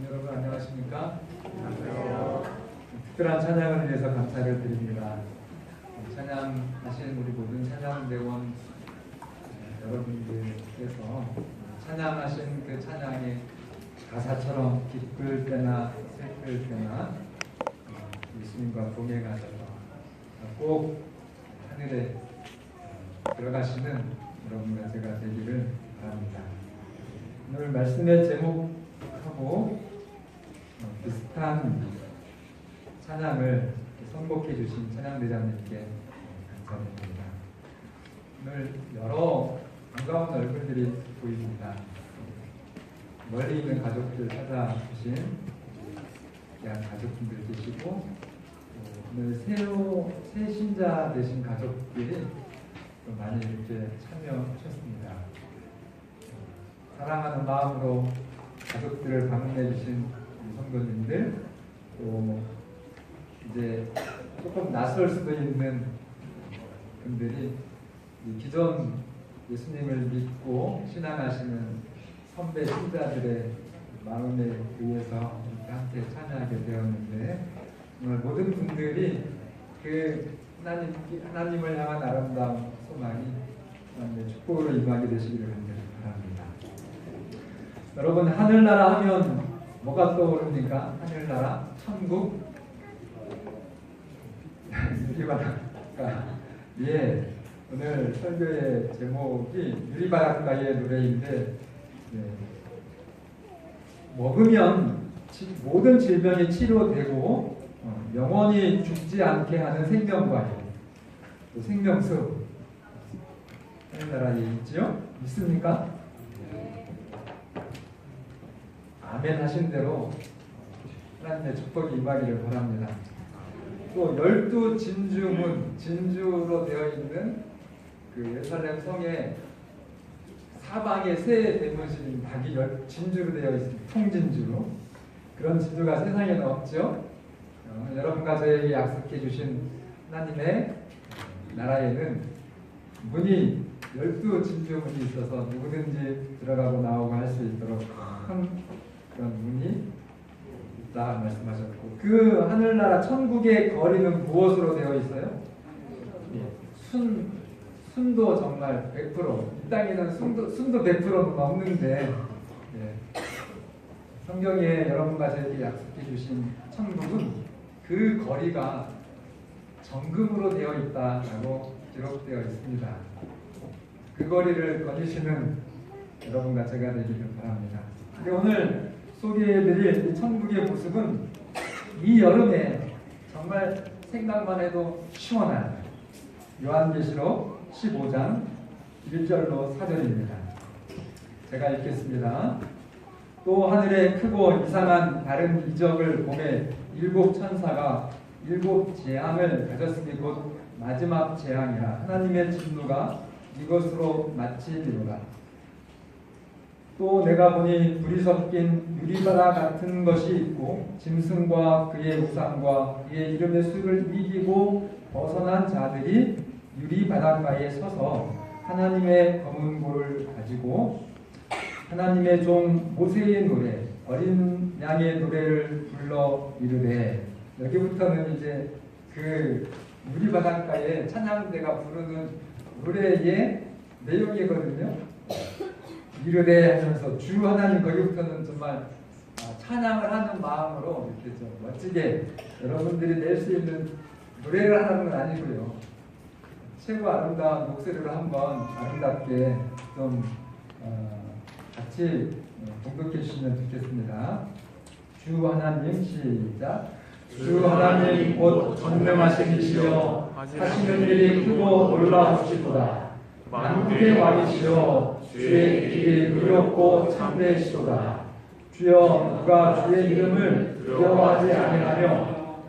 여러분 안녕하십니까? 안녕하세요. 특별한 찬양을 위해서 감사를 드립니다. 찬양하신 우리 모든 찬양대원 여러분들께서 찬양하신 그 찬양의 가사처럼 기쁠 때나 슬플 때나 예수님과 동행하셔서 꼭 하늘에 들어가시는 여러분과 제가 되기를 바랍니다. 오늘 말씀의 제목하고 비슷한 찬양을 선곡해 주신 찬양대장님께 감사드립니다. 오늘 여러 반가운 얼굴들이 보입니다. 멀리 있는 가족들 찾아주신 귀한 가족분들 계시고 오늘 새 신자 되신 가족들이 많이 이렇게 참여하셨습니다. 사랑하는 마음으로 가족들을 방문해 주신 성도님들, 또 이제 조금 낯설 수도 있는 분들이 기존 예수님을 믿고 신앙하시는 선배 신자들의 마음에 의해서 함께 참여하게 되었는데, 정말 모든 분들이 그 하나님을 향한 아름다운 소망이 하나님의 축복으로 임하게 되시기를 바랍니다. 여러분, 하늘나라 하면 뭐가 떠오릅니까? 하늘나라, 천국, 유리바닷가. 예, 오늘 설교의 제목이 유리바닷가의 노래인데, 먹으면 모든 질병이 치료되고 영원히 죽지 않게 하는 생명과일, 또 생명수, 하늘나라에 있지요? 믿습니까? 아멘 하신 대로 하나님의 축복이 임하기를 바랍니다. 또 12진주문, 진주로 되어 있는 그 예루살렘 성에 사방에 새 대문신 닭이 진주로 되어 있습니다. 통진주로. 그런 진주가 세상에는 없죠. 여러분과 저에게 약속해 주신 하나님의 나라에는 문이 12진주문이 있어서 누구든지 들어가고 나오고 할 수 있도록 큰 그런 문이 있다 말씀하셨고, 그 하늘나라 천국의 거리는 무엇으로 되어 있어요? 순도 정말 100%, 이 땅에는 순도 100%는 없는데, 성경에 여러분과 저에게 약속해 주신 천국은 그 거리가 정금으로 되어 있다라고 기록되어 있습니다. 그 거리를 거니시는 여러분과 제가 되기를 바랍니다. 근데 오늘 소개해드릴 이 천국의 모습은 이 여름에 정말 생각만 해도 시원한 요한계시록 15장 1절로 4절입니다. 제가 읽겠습니다. 또 하늘에 크고 이상한 다른 이적을 보매 7 천사가 7 재앙을 가졌으니 곧 마지막 재앙이라 하나님의 진노가 이것으로 마치리로다. 또 내가 보니 불이 섞인 유리바다 같은 것이 있고 짐승과 그의 우상과 그의 이름의 수를 이기고 벗어난 자들이 유리바닷가에 서서 하나님의 검은 볼을 가지고 하나님의 종 모세의 노래, 어린 양의 노래를 불러 이르되, 여기부터는 이제 그 유리바닷가에 찬양대가 부르는 노래의 내용이거든요. 이르되 하면서 주 하나님, 거기부터는 정말 찬양을 하는 마음으로 이렇게 좀 멋지게 여러분들이 낼 수 있는 노래를 하는 건 아니고요. 최고 아름다운 목소리로 한번 아름답게 좀 같이 공독해 주시면 좋겠습니다. 주 하나님, 시작. 주 하나님 곧 전능하신 이시여 하시는 일이 크고 놀라우시도다. 만국의 왕이시여 주의 길이 의롭고 참되시도다. 주여 누가 주의 이름을 두려워하지 아니하며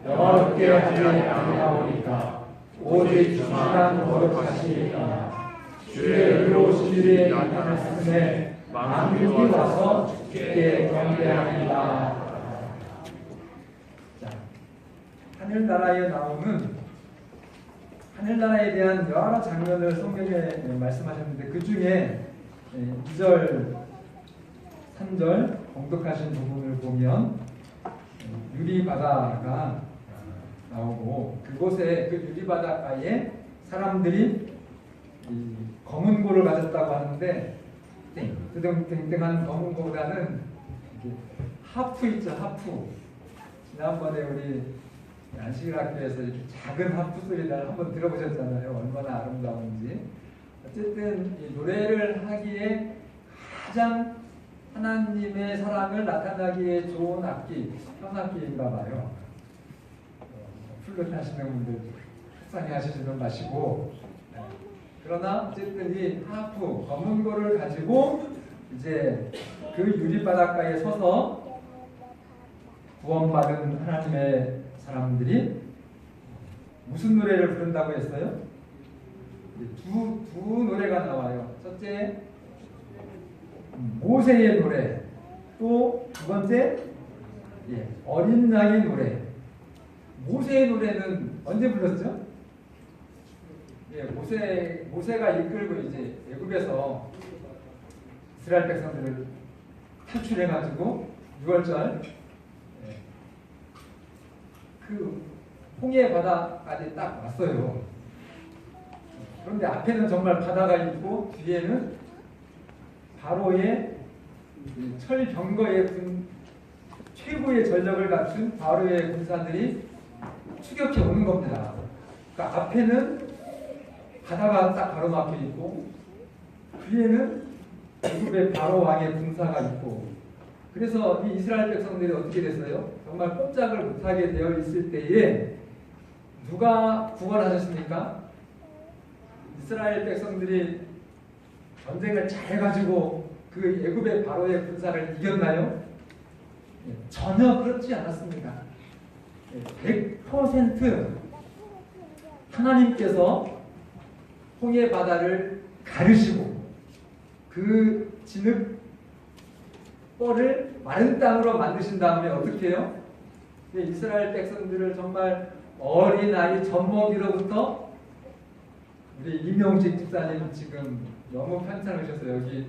영화롭게 하지 아니하오니까 오직 주만 거룩하시니까. 주의 의로우신 일이 나타났음에 만국이 와서 주께 경배합니다. 하늘나라에 나오는 하늘나라에 대한 여러 장면을 성경에 말씀하셨는데, 그 중에 2절 3절 봉독하신 부분을 보면 유리바다가 나오고 그곳에 그 유리바다가에 사람들이 이 검은 고를 가졌다고 하는데 땡땡땡땡한 검은 고보다는 하프 있죠, 하프. 지난번에 우리 안식일학교에서 이렇게 작은 하프 소리를 한번 들어보셨잖아요. 얼마나 아름다운지. 어쨌든 이 노래를 하기에 가장 하나님의 사랑을 나타나기에 좋은 악기, 현악기인가 봐요. 플루트 하시는 분들 속상해 하시지는 마시고. 그러나 어쨌든 이 하프, 검은 고를 가지고 이제 그 유리바닷가에 서서 구원받은 하나님의 사람들이 무슨 노래를 부른다고 했어요? 두 노래가 나와요. 첫째, 모세의 노래. 또 두 번째, 어린 양의 노래. 모세의 노래는 언제 불렀죠? 모세가 이끌고 이제 애굽에서 이스라엘 백성들을 탈출해가지고 6월절 그 홍해 바다까지 딱 왔어요. 그런데 앞에는 정말 바다가 있고 뒤에는 바로의 철병거의 최고의 전력을 갖춘 바로의 군사들이 추격해 오는 겁니다. 그러니까 앞에는 바다가 딱 가로막혀 있고 뒤에는 애굽의 바로 왕의 군사가 있고 그래서 이 이스라엘 백성들이 어떻게 됐어요? 정말 꼼짝을 못하게 되어 있을 때에 누가 구원하셨습니까? 이스라엘 백성들이 전쟁을 잘해가지고 그 애굽의 바로의 군사를 이겼나요? 전혀 그렇지 않았습니다. 100% 하나님께서 홍해 바다를 가르시고 그 진흙벌을 마른 땅으로 만드신 다음에 어떻게 해요? 이스라엘 백성들을 정말 어린아이 젖먹이로부터 우리 이명식 집사님 지금 너무 편찮으셔서 여기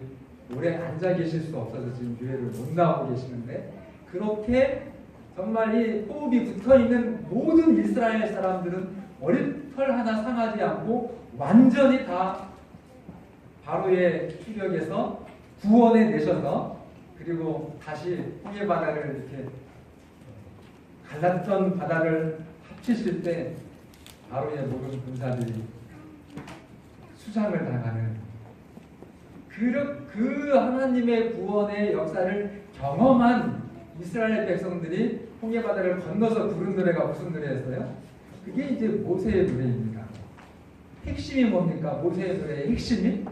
오래 앉아 계실 수 없어서 지금 교회를 못 나오고 계시는데 그렇게 정말 이 호흡이 붙어있는 모든 이스라엘 사람들은 머리털 하나 상하지 않고 완전히 다 바로의 추격에서 구원해 내셔서 그리고 다시 홍해 바다를 이렇게 갈랐던 바다를 합치실 때 바로의 모든 군사들이 수장을 당하는 그 하나님의 구원의 역사를 경험한 이스라엘 백성들이 홍해 바다를 건너서 부른 노래가 무슨 노래였어요? 그게 이제 모세의 노래입니다. 핵심이 뭡니까? 모세의 노래의 핵심이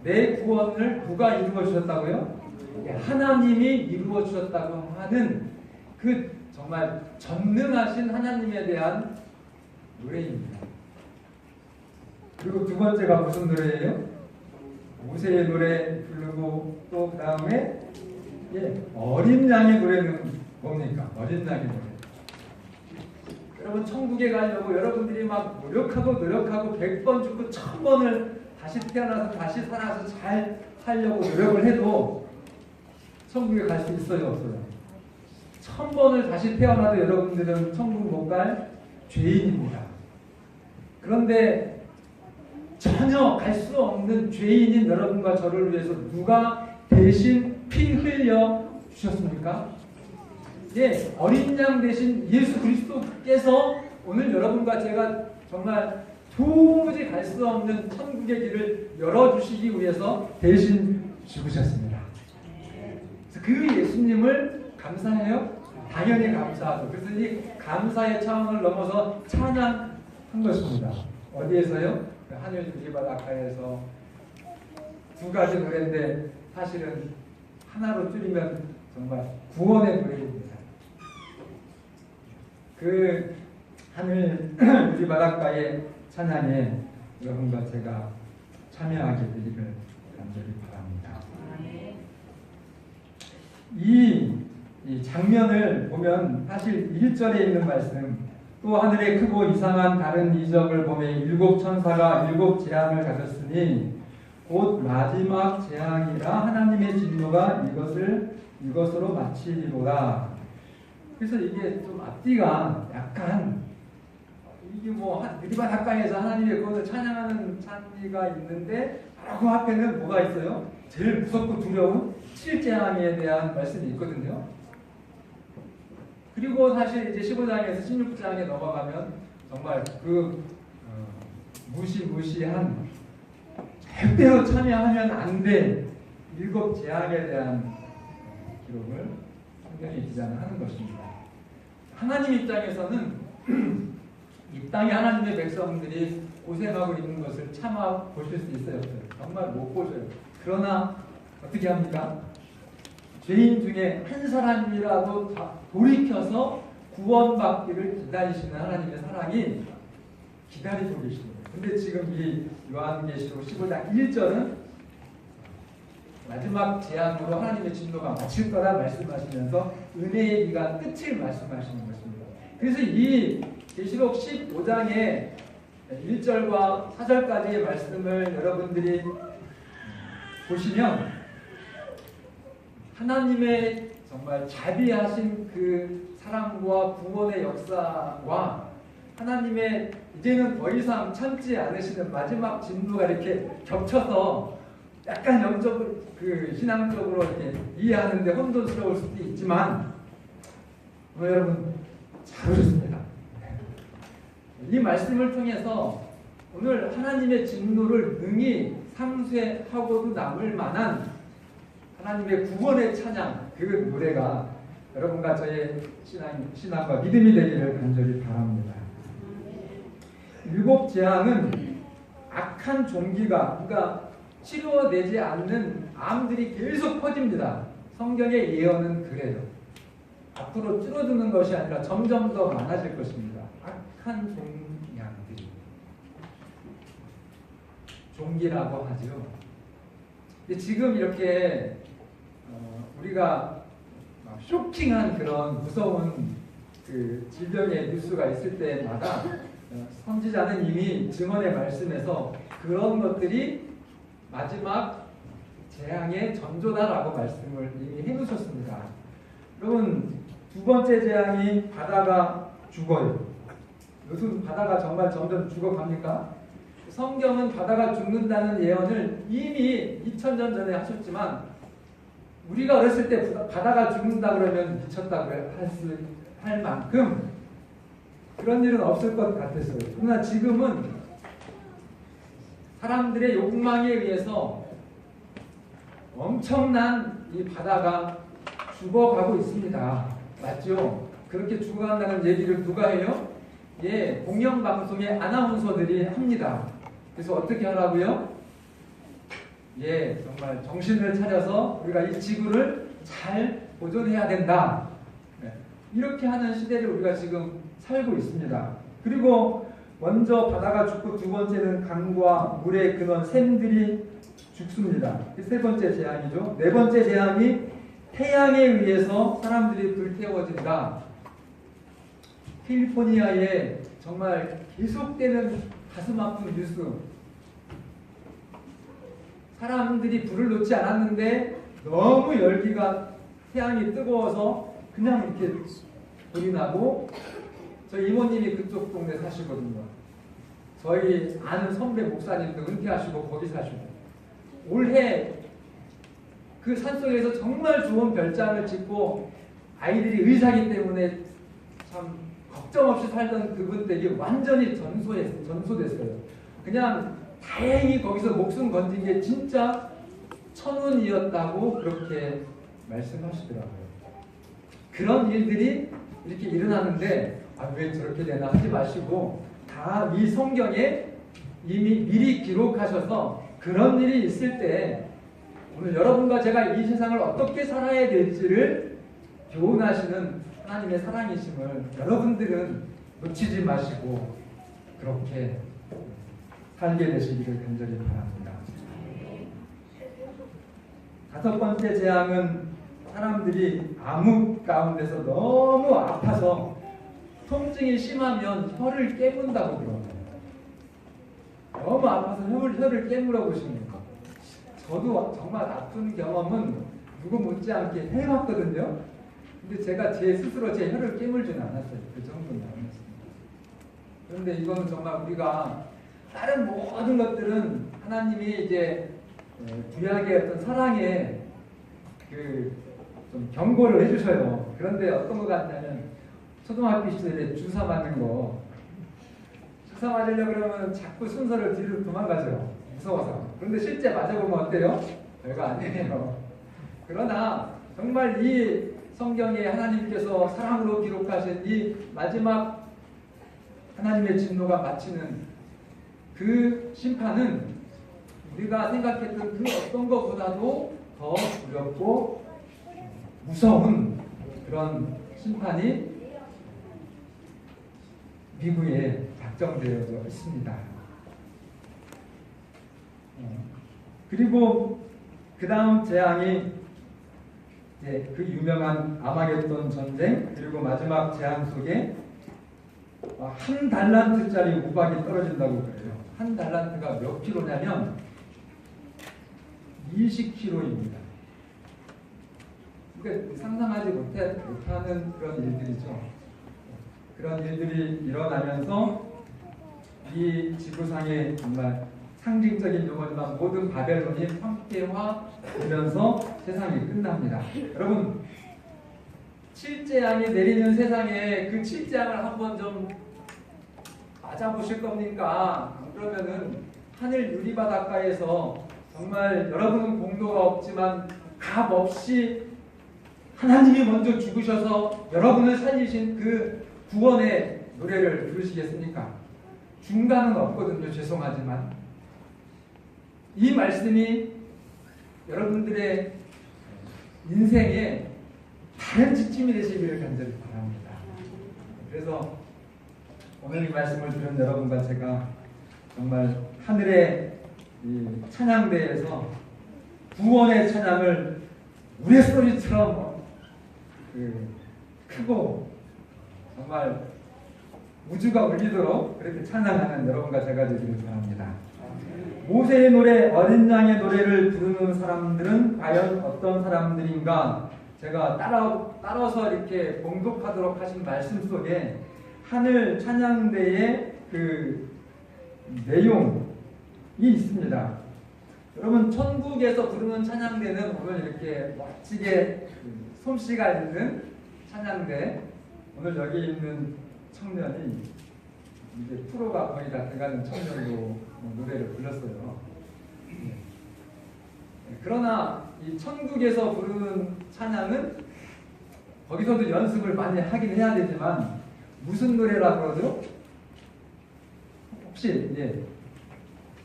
내 구원을 누가 이루어 주셨다고요? 하나님이 이루어 주셨다고 하는 그 정말 전능하신 하나님에 대한 노래입니다. 그리고 두 번째가 무슨 노래예요? 모세의 노래 부르고 또 그 다음에 어린 양의 노래는 뭡니까? 어린 양의 노래. 여러분 천국에 가려고 여러분들이 막 노력하고 100번 죽고 1000번을 다시 태어나서 다시 살아서 잘 살려고 노력을 해도 천국에 갈 수 있어요? 없어요? 1000번을 다시 태어나도 여러분들은 천국 못 갈 죄인입니다. 그런데 전혀 갈 수 없는 죄인인 여러분과 저를 위해서 누가 대신 피 흘려 주셨습니까? 어린 양 대신 예수 그리스도께서 오늘 여러분과 제가 정말 도무지 갈 수 없는 천국의 길을 열어주시기 위해서 대신 죽으셨습니다. 그 예수님을 감사해요? 당연히 감사하죠. 그래서 이 감사의 차원을 넘어서 찬양한 것입니다. 어디에서요? 하늘 유리바닷가에서 두 가지 노래인데 사실은 하나로 줄이면 정말 구원의 노래입니다. 그 하늘 유리바닷가의 찬양에 여러분과 제가 참여하게 되기를 간절히 바랍니다. 이 장면을 보면 사실 1절에 있는 말씀 또 하늘에 크고 이상한 다른 이적을 보매 7 천사가 7 재앙을 가졌으니 곧 마지막 재앙이라 하나님의 진노가 이것으로 마치리로다. 그래서 이게 좀 앞뒤가 약간 이게 뭐 느리반 학강에서 하나님의 구원을 찬양하는 찬미가 있는데 바로 그 앞에는 뭐가 있어요? 제일 무섭고 두려운 실재앙에 대한 말씀이 있거든요. 그리고 사실 이제 15장에서 16장에 넘어가면 정말 그 무시무시한 절대로 참여하면 안 될 7 재앙에 대한 기록을 성경이 기자하는 것입니다. 하나님 입장에서는 이 땅에 하나님의 백성들이 고생하고 있는 것을 참아 보실 수 있어요? 정말 못 보셔요. 그러나 어떻게 합니까? 죄인 중에 한 사람이라도 돌이켜서 구원받기를 기다리시는 하나님의 사랑이 기다리고 계십니다. 근데 지금 이 요한계시록 15장 1절은 마지막 재앙으로 하나님의 진노가 마칠 거라 말씀하시면서 은혜의 기간 끝을 말씀하시는 것입니다. 그래서 이 계시록 15장의 1절과 4절까지의 말씀을 여러분들이 보시면 하나님의 정말 자비하신 그 사랑과 구원의 역사와 하나님의 이제는 더 이상 참지 않으시는 마지막 진노가 이렇게 겹쳐서 약간 영적으로 신앙적으로 이렇게 이해하는데 혼돈스러울 수도 있지만 여러분 잘 오셨습니다. 이 말씀을 통해서 오늘 하나님의 진노를 능히 상쇄하고도 남을 만한 하나님의 구원의 찬양, 그 노래가 여러분과 저의 신앙과 믿음이 되기를 간절히 바랍니다. 7 재앙은 악한 종기가, 그러니까 치료되지 않는 암들이 계속 퍼집니다. 성경의 예언은 그래요. 앞으로 줄어드는 것이 아니라 점점 더 많아질 것입니다. 악한 종양들이. 종기라고 하죠. 근데 지금 이렇게 우리가 쇼킹한 그런 무서운 그 질병의 뉴스가 있을 때마다 선지자는 이미 증언의 말씀에서 그런 것들이 마지막 재앙의 전조다라고 말씀을 이미 해놓으셨습니다. 여러분, 2번째 재앙이 바다가 죽어요. 요즘 바다가 정말 점점 죽어갑니까? 성경은 바다가 죽는다는 예언을 이미 2000년 전에 하셨지만 우리가 어렸을 때 바다가 죽는다 그러면 미쳤다고 할 만큼 그런 일은 없을 것 같았어요. 그러나 지금은 사람들의 욕망에 의해서 엄청난 이 바다가 죽어가고 있습니다. 맞죠? 그렇게 죽어간다는 얘기를 누가 해요? 예, 공영방송의 아나운서들이 합니다. 그래서 어떻게 하라고요? 예, 정말 정신을 차려서 우리가 이 지구를 잘 보존해야 된다. 네, 이렇게 하는 시대를 우리가 지금 살고 있습니다. 그리고 먼저 바다가 죽고 2번째는 강과 물의 근원 샘들이 죽습니다. 3번째 재앙이죠. 4번째 재앙이 태양에 의해서 사람들이 불태워진다. 캘리포니아에 정말 계속되는 가슴 아픈 뉴스. 사람들이 불을 놓지 않았는데 너무 열기가 태양이 뜨거워서 그냥 이렇게 불이 나고 저희 이모님이 그쪽 동네 사시거든요. 저희 아는 선배 목사님도 은퇴하시고 거기 사시고 올해 그 산속에서 정말 좋은 별장을 짓고 아이들이 의사기 때문에 참 걱정 없이 살던 그분들이 완전히 전소됐어요. 그냥 다행히 거기서 목숨 건진 게 진짜 천운이었다고 그렇게 말씀하시더라고요. 그런 일들이 이렇게 일어나는데 왜 저렇게 되나 하지 마시고 다 이 성경에 이미 미리 기록하셔서 그런 일이 있을 때 오늘 여러분과 제가 이 세상을 어떻게 살아야 될지를 교훈하시는 하나님의 사랑이심을 여러분들은 놓치지 마시고 그렇게 살게 되시기를 간절히 바랍니다. 5번째 재앙은 사람들이 암흑 가운데서 너무 아파서 통증이 심하면 혀를 깨문다고 그러네요. 너무 아파서 혀를 깨물어 보십니까? 저도 정말 아픈 경험은 누구 못지않게 해봤거든요. 근데 제가 제 스스로 제 혀를 깨물지는 않았어요. 그 정도는 아니었습니다. 그런데 이거는 정말 우리가 다른 모든 것들은 하나님이 이제 구약의 어떤 사랑에 좀 경고를 해주셔요. 그런데 어떤 거 같냐면 초등학교 시절에 주사 맞는 거, 주사 맞으려고 그러면 자꾸 순서를 뒤로 도망가죠. 무서워서. 그런데 실제 맞아보면 어때요? 별거 아니에요. 그러나 정말 이 성경에 하나님께서 사랑으로 기록하신 이 마지막 하나님의 진노가 마치는 그 심판은 우리가 생각했던 그 어떤 것보다도 더 두렵고 무서운 그런 심판이 미국에 작정되어져 있습니다. 그리고 그 다음 재앙이 이제 그 유명한 아마겟돈 전쟁, 그리고 마지막 재앙 속에 한 달란트짜리 우박이 떨어진다고 그래요. 한 달란트가 몇 킬로냐면 20킬로입니다. 그러니까 상상하지 못하는 그런 일들이죠. 그런 일들이 일어나면서 이 지구상에 정말 상징적인 용어지만 모든 바벨론이 황폐화되면서 세상이 끝납니다. 여러분, 칠재앙이 내리는 세상에 그 칠재앙을 한번 좀 맞아보실 겁니까? 그러면은 하늘 유리바닷가에서 정말 여러분은 공로가 없지만 값 없이 하나님이 먼저 죽으셔서 여러분을 살리신 그 구원의 노래를 부르시겠습니까? 중간은 없거든요. 죄송하지만 이 말씀이 여러분들의 인생에 다른 지침이 되시기를 간절히 바랍니다. 그래서 오늘 이 말씀을 들은 여러분과 제가 정말 하늘의 이 찬양대에서 구원의 찬양을 우레소리처럼 크고 정말 우주가 울리도록 그렇게 찬양하는 여러분과 제가 되기를 바랍니다. 모세의 노래, 어린 양의 노래를 부르는 사람들은 과연 어떤 사람들인가? 제가 따라서 이렇게 봉독하도록 하신 말씀 속에 하늘 찬양대의 그 내용이 있습니다. 여러분, 천국에서 부르는 찬양대는 오늘 이렇게 멋지게 솜씨가 있는 찬양대, 오늘 여기 있는 청년이 이제 프로가 거의 다 돼가는 청년으로 노래를 불렀어요. 그러나 이 천국에서 부르는 찬양은 거기서도 연습을 많이 하긴 해야 되지만 무슨 노래라고 그러죠? 혹시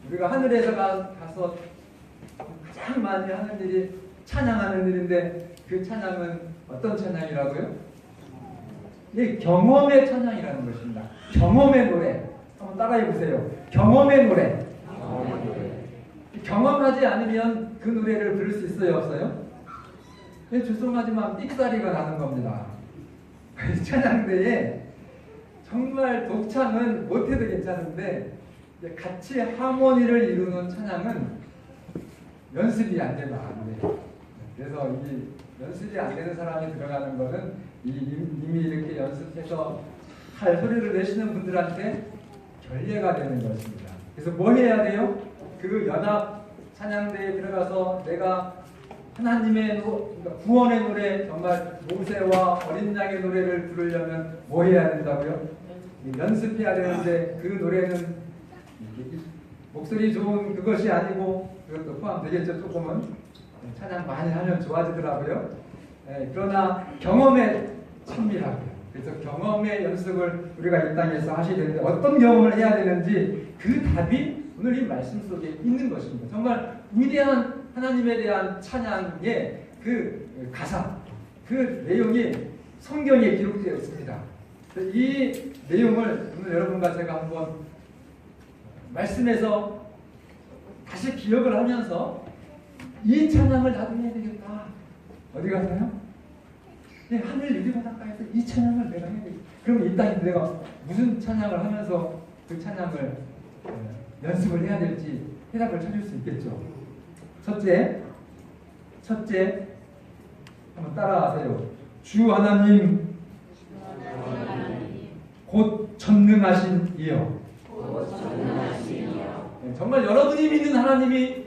우리가 하늘에서 가서 가장 많이 하는 일이 찬양하는 일인데 그 찬양은 어떤 찬양이라고요? 경험의 찬양이라는 것입니다. 경험의 노래. 한번 따라해 보세요. 경험의 노래. 경험하지 않으면 그 노래를 부를 수 있어요, 없어요? 죄송하지만 삑사리가 나는 겁니다. 찬양대에 정말 독창은 못해도 괜찮은데 같이 하모니를 이루는 찬양은 연습이 안 되면 안 돼요. 그래서 이 연습이 안 되는 사람이 들어가는 것은 이미 이렇게 연습해서 할 소리를 내시는 분들한테 결례가 되는 것입니다. 그래서 뭐 해야 돼요? 그 연합 찬양대에 들어가서 내가 하나님의 구원의 노래, 정말 모세와 어린 양의 노래를 부르려면 뭐 해야 된다고요? 연습해야 되는데 그 노래는 목소리 좋은 그것이 아니고 그것도 포함되겠죠. 조금은 찬양 많이 하면 좋아지더라고요. 그러나 경험에 친밀하고요. 그래서 경험의 연습을 우리가 이 땅에서 하셔야 되는데 어떤 경험을 해야 되는지 그 답이 오늘 이 말씀 속에 있는 것입니다. 정말 위대한 하나님에 대한 찬양의 그 가사, 그 내용이 성경에 기록되어 있습니다. 이 내용을 오늘 여러분과 제가 한번 말씀에서 다시 기억을 하면서 이 찬양을 나도 해야 되겠다. 어디 가서요? 하늘 유리바닷가에서 이 찬양을 내가 해야 되겠다. 그럼 이 땅에 내가 무슨 찬양을 하면서 그 찬양을 연습을 해야 될지 해답을 찾을 수 있겠죠. 첫째, 한번 따라하세요. 주 하나님 곧 전능하신 이여. 정말 여러분이 믿는 하나님이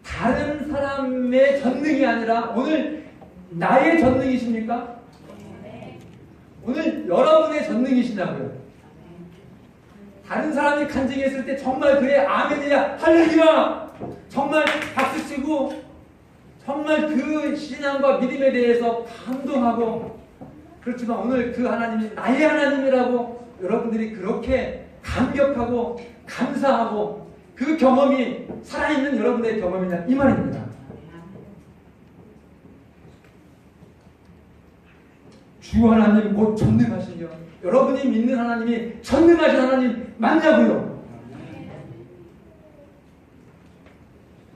다른 사람의 전능이 아니라 오늘 나의 전능이십니까? 오늘 여러분의 전능이시냐고요. 다른 사람이 간증했을 때 정말 그의 아멘이냐 할렐루야 정말 박수치고 정말 그 신앙과 믿음에 대해서 감동하고, 그렇지만 오늘 그 하나님이 나의 하나님이라고 여러분들이 그렇게 감격하고 감사하고 그 경험이 살아있는 여러분의 경험이냐 이 말입니다. 주 하나님 곧 전능하시며, 여러분이 믿는 하나님이 전능하신 하나님 맞냐고요.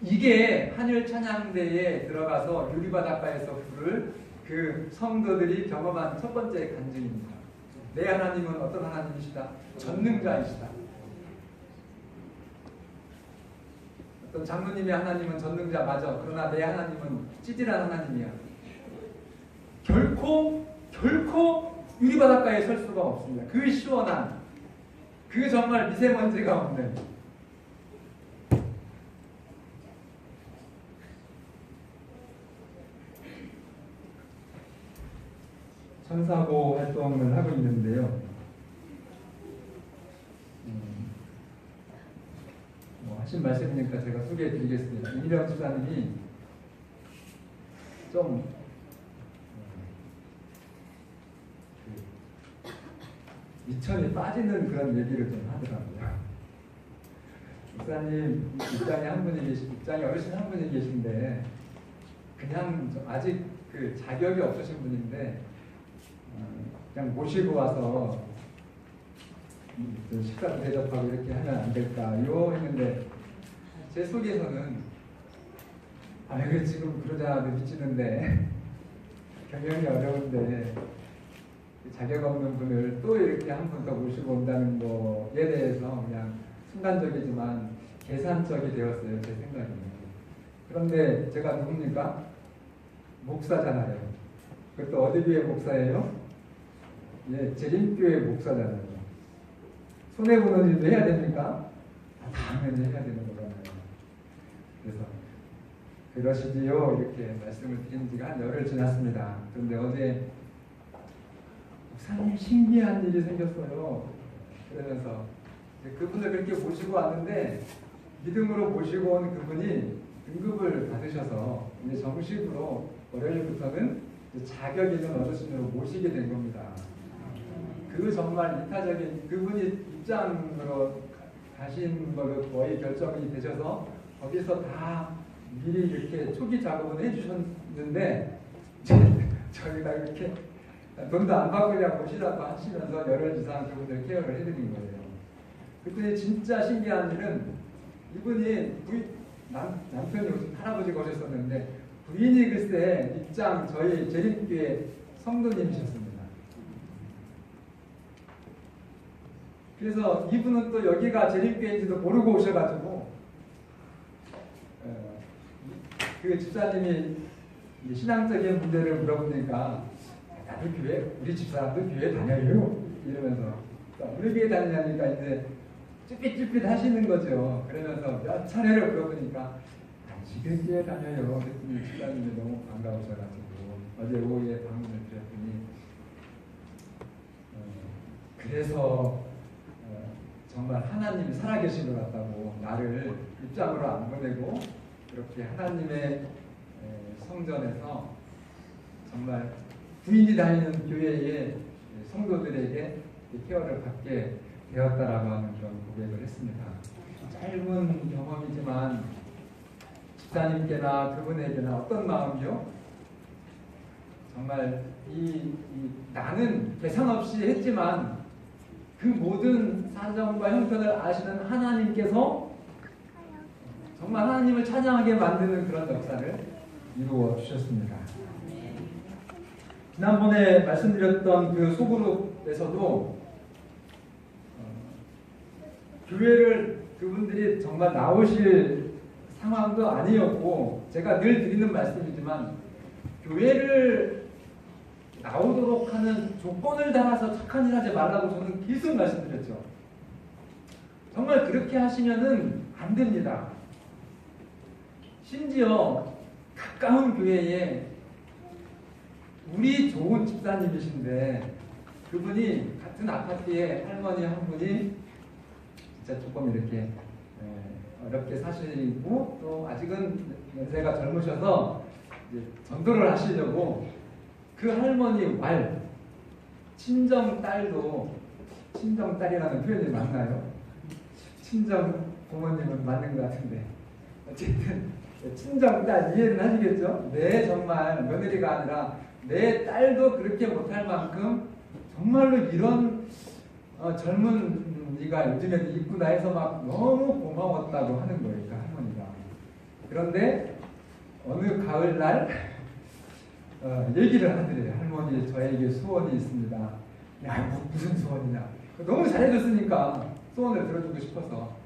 이게 한율 찬양대에 들어가서 유리바닷가에서 부를 그 성도들이 경험한 첫 번째 간증입니다. 내 하나님은 어떤 하나님이시다? 전능자이시다. 어떤 장로님의 하나님은 전능자 맞아. 그러나 내 하나님은 찌질한 하나님이야. 결코 유리바닷가에 설 수가 없습니다. 그 시원한, 그 정말 미세먼지가 없는, 천사고 활동을 하고 있는데요. 하신 말씀이니까 제가 소개해 드리겠습니다. 이미령 집사님이 좀 미천이 빠지는 그런 얘기를 좀 하더라고요. 목사님 입장에 어르신 한 분이 계신데 그냥 아직 그 자격이 없으신 분인데 그냥 모시고 와서 식사도 대접하고 이렇게 하면 안 될까요? 했는데 제 속에서는 왜 지금 그러자도 미치는데 경영이 어려운데 자격 없는 분을 또 이렇게 한 분 더 모시고 온다는 거에 대해서 그냥 순간적이지만 계산적이 되었어요. 제 생각에는. 그런데 제가 누굽니까? 목사잖아요. 그것도 어디 교회 목사예요? 예, 재림교회 목사잖아요. 손해보는 일도 해야 됩니까? 당연히 해야 되는 거잖아요. 그래서 그러시지요 이렇게 말씀을 드린 지가 한 열흘 지났습니다. 그런데 어제 목사님 신기한 일이 생겼어요. 그러면서 그분을 그렇게 모시고 왔는데 믿음으로 모시고 온 그분이 등급을 받으셔서 이제 정식으로 월요일부터는 자격 있는 어르신으로 모시게 된 겁니다. 그 정말 이타적인 그분이 입장으로 가신 거로 거의 결정이 되셔서 거기서 다 미리 이렇게 초기 작업을 해주셨는데 저희가 이렇게 돈도 안 받고 그냥 모시라고 하시면서 열흘 이상 그분들 케어를 해드린 거예요. 그때 진짜 신기한 일은 이분이 남편이 할아버지가 오셨었는데 부인이 글쎄 입장 저희 재림교회 성도님이셨습니다. 그래서 이분은 또 여기가 재림교회인지도 모르고 오셔가지고 그 집사님이 신앙적인 문제를 물어보니까 나도 교회, 우리 집사람도 교회 다녀요 이러면서 어느 교회 다니냐니까 이제 쭈삣쭈삣 하시는 거죠. 그러면서 몇 차례를 물어보니까 지금 교회 다녀요. 그랬더니 집사님이 너무 반가우셔가지고 어제 오후에 방문을 드렸더니 그래서 정말 하나님이 살아계신 것 같다고 나를 입장으로 안 보내고 이렇게 하나님의 성전에서 정말 부인이 다니는 교회의 성도들에게 케어를 받게 되었다라고 하는 그런 고백을 했습니다. 짧은 경험이지만 집사님께나 그분에게나 어떤 마음이요? 정말 나는 계산 없이 했지만 그 모든 사정과 형편을 아시는 하나님께서 정말 하나님을 찬양하게 만드는 그런 역사를 이루어 주셨습니다. 지난번에 말씀드렸던 그 소그룹에서도 교회를 그분들이 정말 나오실 상황도 아니었고, 제가 늘 드리는 말씀이지만 교회를 나오도록 하는 조건을 달아서 착한 일 하지 말라고 저는 계속 말씀드렸죠. 정말 그렇게 하시면은 안 됩니다. 심지어 가까운 교회에 우리 좋은 집사님이신데 그분이 같은 아파트에 할머니 한 분이 진짜 조금 이렇게 어렵게 사시고 또 아직은 연세가 젊으셔서 이제 전도를 하시려고 그 할머니 친정딸도, 친정딸이라는 표현이 맞나요? 친정 부모님은 맞는 것 같은데 어쨌든 친정딸 이해는 하시겠죠? 네, 정말 며느리가 아니라 내 딸도 그렇게 못할 만큼 정말로 이런 젊은이가 요즘에는 있구나 해서 막 너무 고마웠다고 하는 거예요, 그 할머니가. 그런데 어느 가을날 얘기를 하더래요. 할머니, 저에게 소원이 있습니다. 야, 무슨 소원이냐? 너무 잘해줬으니까 소원을 들어주고 싶어서.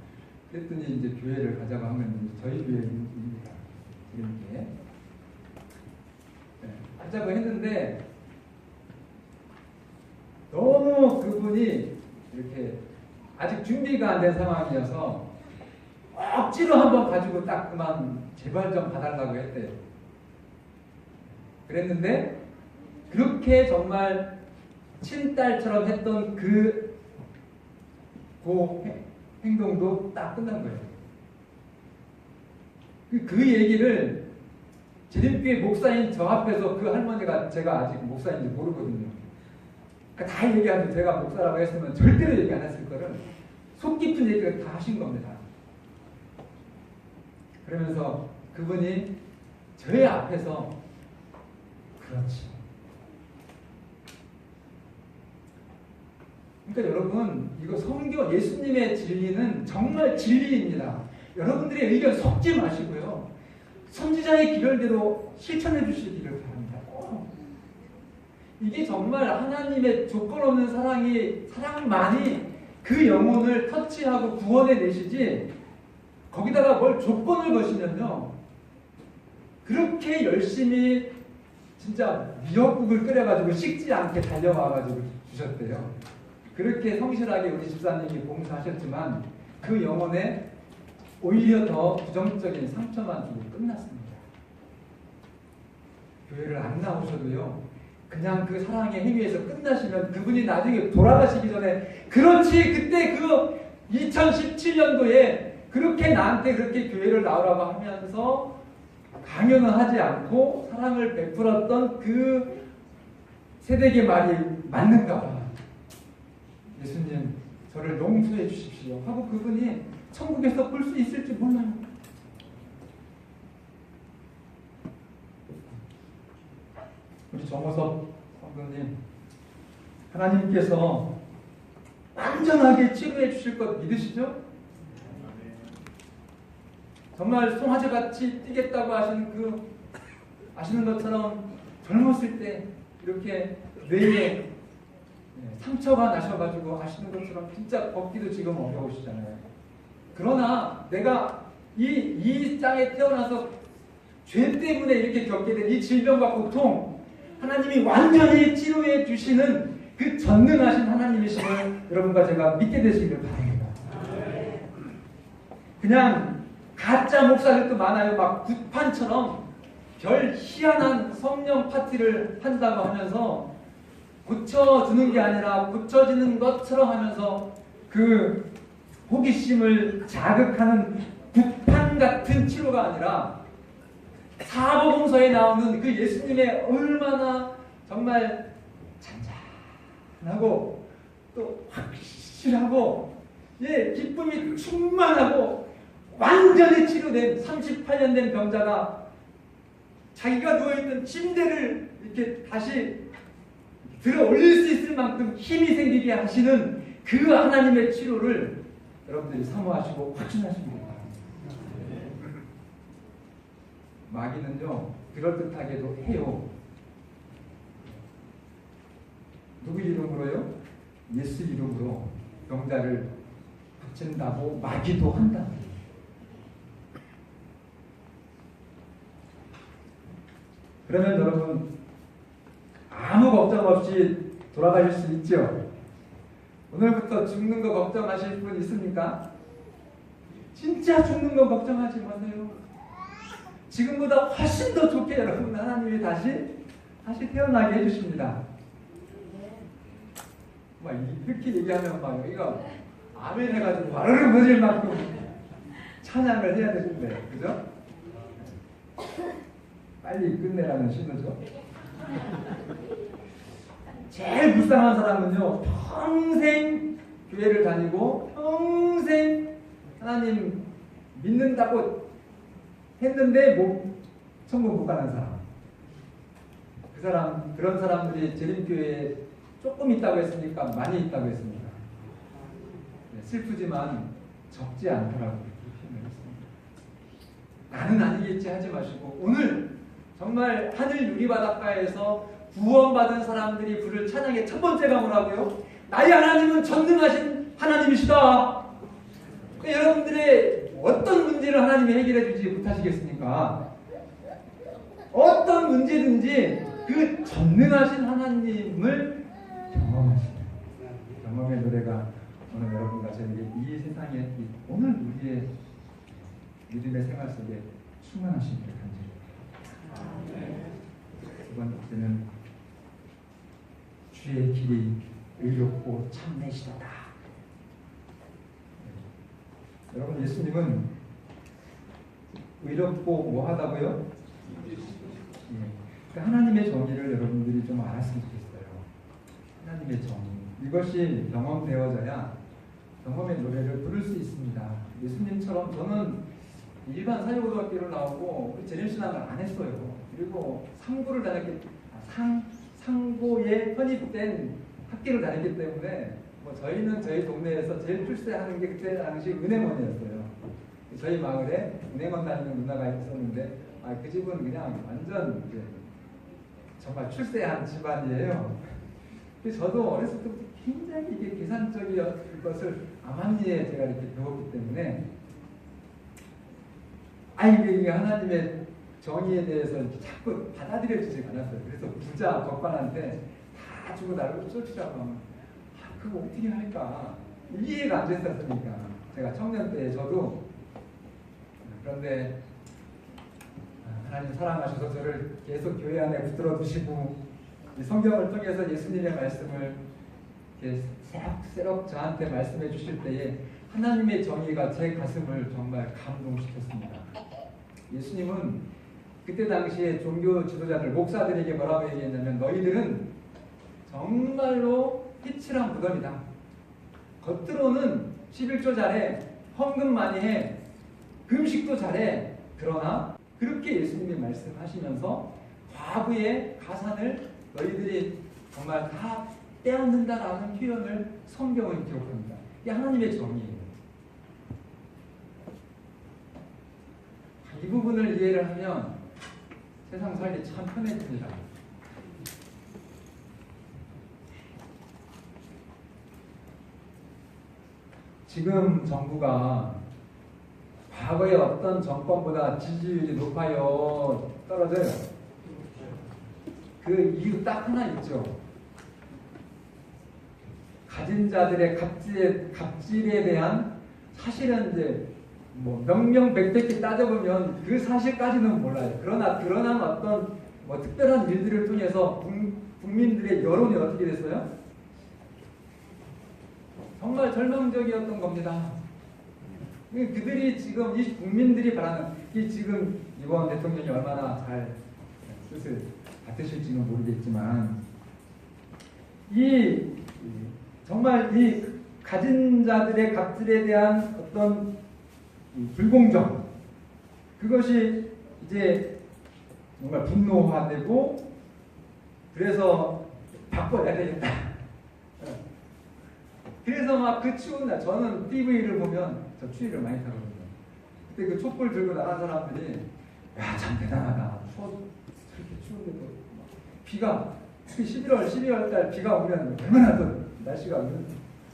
그랬더니 이제 교회를 가자고 하면 저희 교회입니다. 이렇게 하자고 했는데 너무 그분이 이렇게 아직 준비가 안 된 상황이어서 억지로 한번 가지고 딱 그만 제발 좀 봐달라고 했대요. 그랬는데 그렇게 정말 친딸처럼 했던 그 행동도 딱 끝난 거예요. 그 얘기를 재림교회 목사인 저 앞에서 그 할머니가 제가 아직 목사인지 모르거든요. 그러니까 다 얘기하죠. 제가 목사라고 했으면 절대로 얘기 안 했을 거를 속 깊은 얘기를 다 하신 겁니다. 그러면서 그분이 저의 앞에서 그렇지. 그러니까 여러분, 이거 성경 예수님의 진리는 정말 진리입니다. 여러분들의 의견 섞지 마시고요. 선지자의 기별대로 실천해 주시기를 바랍니다. 이게 정말 하나님의 조건 없는 사랑만이 그 영혼을 터치하고 구원해 내시지, 거기다가 뭘 조건을 거시면요, 그렇게 열심히 진짜 미역국을 끓여가지고 식지 않게 달려와가지고 주셨대요. 그렇게 성실하게 우리 집사님이 봉사하셨지만 그 영혼에 오히려 더 부정적인 상처만 주고 끝났습니다. 교회를 안 나오셔도요, 그냥 그 사랑의 행위에서 끝나시면 그분이 나중에 돌아가시기 전에 그렇지, 그때 그 2017년도에 그렇게 나한테 그렇게 교회를 나오라고 하면서 강요는 하지 않고 사랑을 베풀었던 그 세대의 말이 맞는가 봐. 예수님, 저를 용서해 주십시오 하고 그분이 천국에서 볼 수 있을지 몰라요. 우리 정호섭 성도님, 하나님께서 완전하게 치료해 주실 것 믿으시죠? 정말 송아지같이 뛰겠다고 아시는 것처럼 젊었을 때 이렇게 뇌에 상처가 나셔가지고 아시는 것처럼 진짜 걷기도 지금 어려우시잖아요. 그러나 내가 이 땅에 태어나서 죄 때문에 이렇게 겪게 된 이 질병과 고통, 하나님이 완전히 치료해 주시는 그 전능하신 하나님이심을 여러분과 제가 믿게 되시기를 바랍니다. 그냥 가짜 목사들도 많아요. 막 굿판처럼 별 희한한 성령 파티를 한다고 하면서 고쳐주는 게 아니라 고쳐지는 것처럼 하면서 그 호기심을 자극하는 굿판 같은 치료가 아니라 사복음서에 나오는 그 예수님의 얼마나 정말 잔잔하고 또 확실하고 기쁨이 충만하고 완전히 치료된 38년 된 병자가 자기가 누워있던 침대를 이렇게 다시 들어 올릴 수 있을 만큼 힘이 생기게 하시는 그 하나님의 치료를 여러분들이 사모하시고 확신하시기 바랍니다. 마귀는요, 그럴듯하게도 해요. 누구 이름으로요? 예수 이름으로 병자를 고친다고 마귀도 한다. 그러면 여러분 아무 걱정 없이 돌아가실 수 있죠? 오늘부터 죽는 거 걱정하실 분 있습니까? 진짜 죽는 거 걱정하지 마세요. 지금보다 훨씬 더 좋게 여러분 하나님이 다시 태어나게 해주십니다. 막 이렇게 얘기하면 막 여기가 아멘 해가지고 와르르 무질 만큼 찬양을 해야 되는데, 그죠? 빨리 끝내라는 신호죠. 제일 불쌍한 사람은요, 평생 교회를 다니고 평생 하나님 믿는다고 했는데 천국 못 가는 사람. 그런 사람들이 재림교회에 조금 있다고 했으니까 많이 있다고 했습니다. 슬프지만 적지 않더라고요. 나는 아니겠지 하지 마시고, 오늘 정말 하늘 유리바닷가에서 구원받은 사람들이 부를 찬양의 첫 번째가 뭐라고요? 나의 하나님은 전능하신 하나님이시다. 여러분들의 어떤 문제를 하나님이 해결해 주지 못하시겠습니까? 어떤 문제든지 그 전능하신 하나님을 경험의 노래가 오늘 여러분과 저에게 이 세상에 오늘 우리의 믿음의 생활 속에 충만하신 걸 간절히. 두 번째는 주의 길이 의롭고 참되시도다. 여러분, 예수님은 의롭고 뭐하다고요? 하나님의 정의를 여러분들이 좀 알았으면 좋겠어요. 하나님의 정의. 이것이 경험되어져야 경험의 노래를 부를 수 있습니다. 예수님처럼 저는 일반 사회고등학교를 나오고 재림신앙을 안 했어요. 그리고 상고를 다녔기 상고에 편입된 학교를 다녔기 때문에 저희는 저희 동네에서 제일 출세하는 게 그때 당시 은행원이었어요. 저희 마을에 은행원 다니는 누나가 있었는데 그 집은 그냥 완전 정말 출세한 집안이에요. 저도 어렸을 때부터 굉장히 이게 계산적인 것을 암암리에 제가 이렇게 배웠기 때문에 이게 하나님의 정의에 대해서 자꾸 받아들여지지 않았어요. 그래서 부자 법관한테 다 주고 나를 쫓으라고 하면 그거 어떻게 할까 이해가 안 됐었으니까 제가 청년 때 저도. 그런데 하나님 사랑하셔서 저를 계속 교회 안에 붙들어 두시고 성경을 통해서 예수님의 말씀을 이렇게 새록새록 저한테 말씀해 주실 때에 하나님의 정의가 제 가슴을 정말 감동시켰습니다. 예수님은 그때 당시에 종교 지도자들, 목사들에게 뭐라고 얘기했냐면 너희들은 정말로 피칠한 무덤이다. 겉으로는 11조 잘해, 헌금 많이 해, 금식도 잘해. 그러나 그렇게 예수님이 말씀하시면서 과부의 가산을 너희들이 정말 다 빼앗는다라는 표현을 성경은 기록합니다. 이게 하나님의 정의예요. 이 부분을 이해를 하면 세상 살기 참 편해집니다. 지금 정부가 과거의 어떤 정권보다 지지율이 높아요? 떨어져요? 그 이유 딱 하나 있죠. 가진 자들의 갑질에 대한 사실은 이제 명명백백히 따져보면 그 사실까지는 몰라요. 그러나 드러난 어떤 특별한 일들을 통해서 국민들의 여론이 어떻게 됐어요? 정말 절망적이었던 겁니다. 그들이 지금 이 국민들이 바라는 지금 이번 대통령이 얼마나 잘 뜻을 받으실지는 모르겠지만 정말 이 가진 자들의 갑질에 대한 어떤 불공정, 그것이 이제 정말 분노화되고 그래서 바꿔야 되겠다. 그래서 막 그 추운 날, 저는 TV를 보면 저 추위를 많이 타거든요. 그때 그 촛불 들고 나간 사람들이 야, 참 대단하다. 그렇게 추운데도 비가 특히 12월 달 비가 오면 얼마나 더 날씨가 오면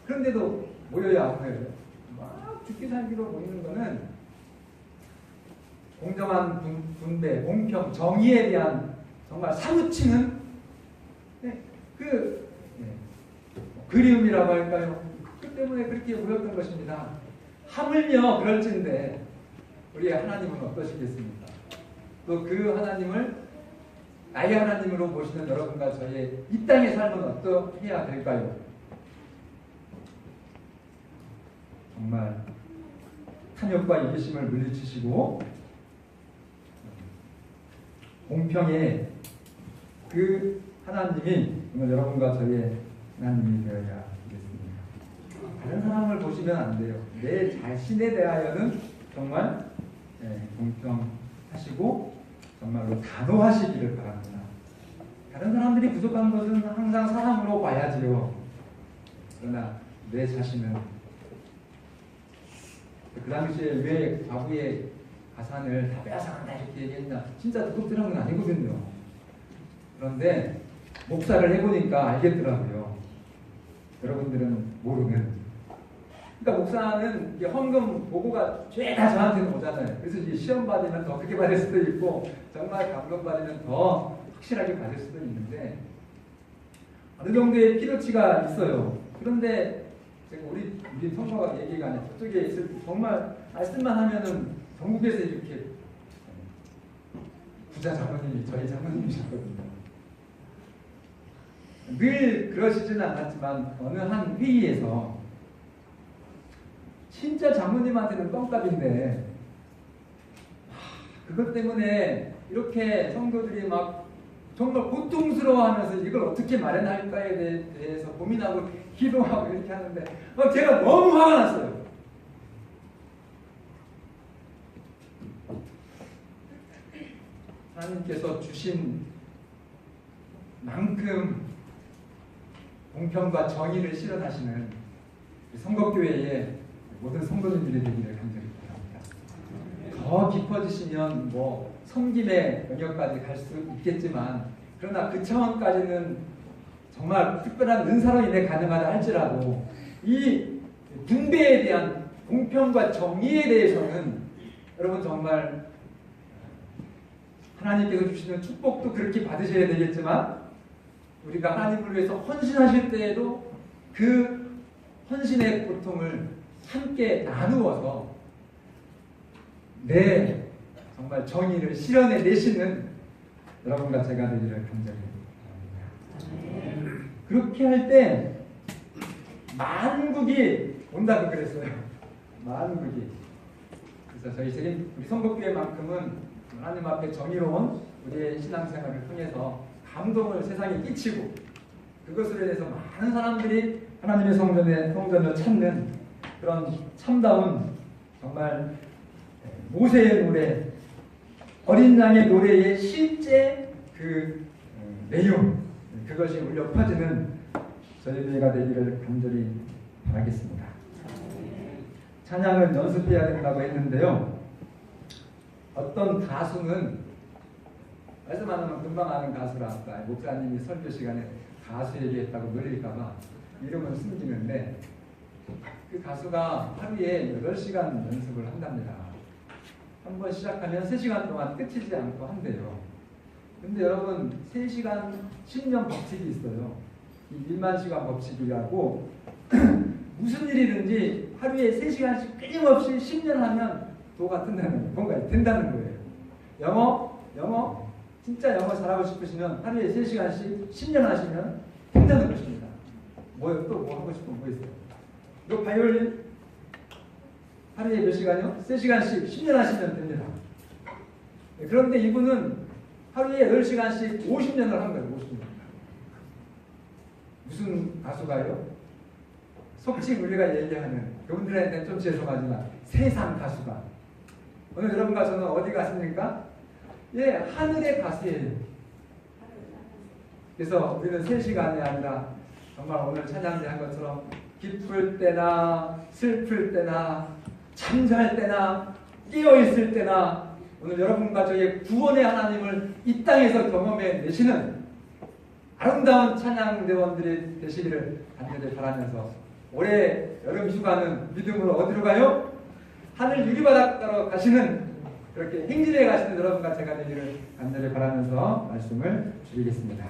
그런데도 모여야 하고요. 막 죽기 살기로 모이는 거는 공정한 분배, 공평, 정의에 대한 정말 사무치는 그 그리움이라고 할까요? 그 때문에 그렇게 모였던 것입니다. 하물며 그럴진데 우리 하나님은 어떠시겠습니까? 또 그 하나님을 나의 하나님으로 모시는 여러분과 저의 이 땅의 삶은 어떻게 해야 될까요? 정말 탐욕과 이기심을 물리치시고 공평의 그 하나님이 오늘 여러분과 저의 하나님이 되어야 되겠습니다. 다른 사람을 보시면 안 돼요. 내 자신에 대하여는 정말 공평하시고 정말로 단호하시기를 바랍니다. 다른 사람들이 부족한 것은 항상 사람으로 봐야지요. 그러나 내 자신은 그 당시에 왜 과부의 가산을 다 빼앗아간다 이렇게 얘기했나? 진짜 도둑질한 건 아니거든요. 그런데 목사를 해보니까 알겠더라고요. 여러분들은 모르는. 그러니까 목사는 이게 헌금 보고가 죄다 저한테는 오잖아요. 그래서 이제 시험 받으면 더 크게 받을 수도 있고 정말 감동 받으면 더 확실하게 받을 수도 있는데 어느 정도의 피로치가 있어요. 그런데 제가 우리 성모가 얘기가 아니라 저쪽에 있을 때 정말 말씀만 하면은 전국에서 이렇게 부자 장로님이 저희 장로님이셨거든요. 늘 그러시지는 않았지만 어느 한 회의에서 진짜 장로님한테는 껌값인데 그것 때문에 이렇게 성도들이 막 정말 고통스러워하면서 이걸 어떻게 마련할까에 대해서 고민하고 기도하고 이렇게 하는데 제가 너무 화가 났어요. 하나님께서 주신 만큼 공평과 정의를 실현하시는 성법교회의 모든 성도님들이 되기를 간절히 바랍니다. 더 깊어지시면 섬김의 영역까지 갈 수 있겠지만 그러나 그 차원까지는 정말 특별한 은사로 인해 가능하다 할지라도 이 분배에 대한 공평과 정의에 대해서는 여러분 정말 하나님께서 주시는 축복도 그렇게 받으셔야 되겠지만 우리가 하나님을 위해서 헌신하실 때에도 그 헌신의 고통을 함께 나누어서 정말 정의를 실현해 내시는 여러분과 제가 되기를 간절히 바랍니다. 그렇게 할 때 만국이 온다고 그랬어요. 만국이. 그래서 우리 성복교회만큼은 하나님 앞에 정의로운 우리의 신앙생활을 통해서 감동을 세상에 끼치고 그것으로 인해서 많은 사람들이 하나님의 성전을 찾는 그런 참다운 정말 모세의 노래, 어린 양의 노래의 실제 그 내용, 그것이 울려 퍼지는 저희들가 되기를 간절히 바라겠습니다. 찬양을 연습해야 된다고 했는데요. 어떤 가수는 말씀 안 하면 금방 아는 가수라 아까 목사님이 설교 시간에 가수 얘기했다고 놀릴까봐 이름을 숨기는데 그 가수가 하루에 8시간 연습을 한답니다. 한번 시작하면 3시간 동안 끝이지 않고 한대요. 근데 여러분 3시간 10년 법칙이 있어요. 이 1만 시간 법칙이라고 무슨 일이든지 하루에 3시간씩 끊임없이 10년 하면 도가 뜬다는 거예요. 뭔가 된다는 거예요. 영어 진짜 영어 잘하고 싶으시면 하루에 3시간씩 10년 하시면 된다는 것입니다. 또 뭐 하고 싶으면 뭐 있어요? 이거 바이올린 하루에 몇 시간이요? 3시간씩 10년 하시면 됩니다. 그런데 이분은 하루에 10시간씩 50년을 한 거예요. 50년. 무슨 가수가요? 속칭 우리가 얘기하는 그분들한테는 좀 죄송하지만 세상 가수가. 오늘 여러분과 저는 어디 갔습니까? 하늘의 가수예요. 그래서 우리는 3시간이 아니라 정말 오늘 찬양대 한 것처럼 기쁠 때나 슬플 때나 잠잘 때나 깨어있을 때나 오늘 여러분과 저의 구원의 하나님을 이 땅에서 경험해 내시는 아름다운 찬양대원들이 되시기를 간절히 바라면서 올해 여름 휴가는 믿음으로 어디로 가요? 하늘 유리바닷가로 가시는 그렇게 행진해 가시는 여러분과 제가 되기를 간절히 바라면서 말씀을 드리겠습니다.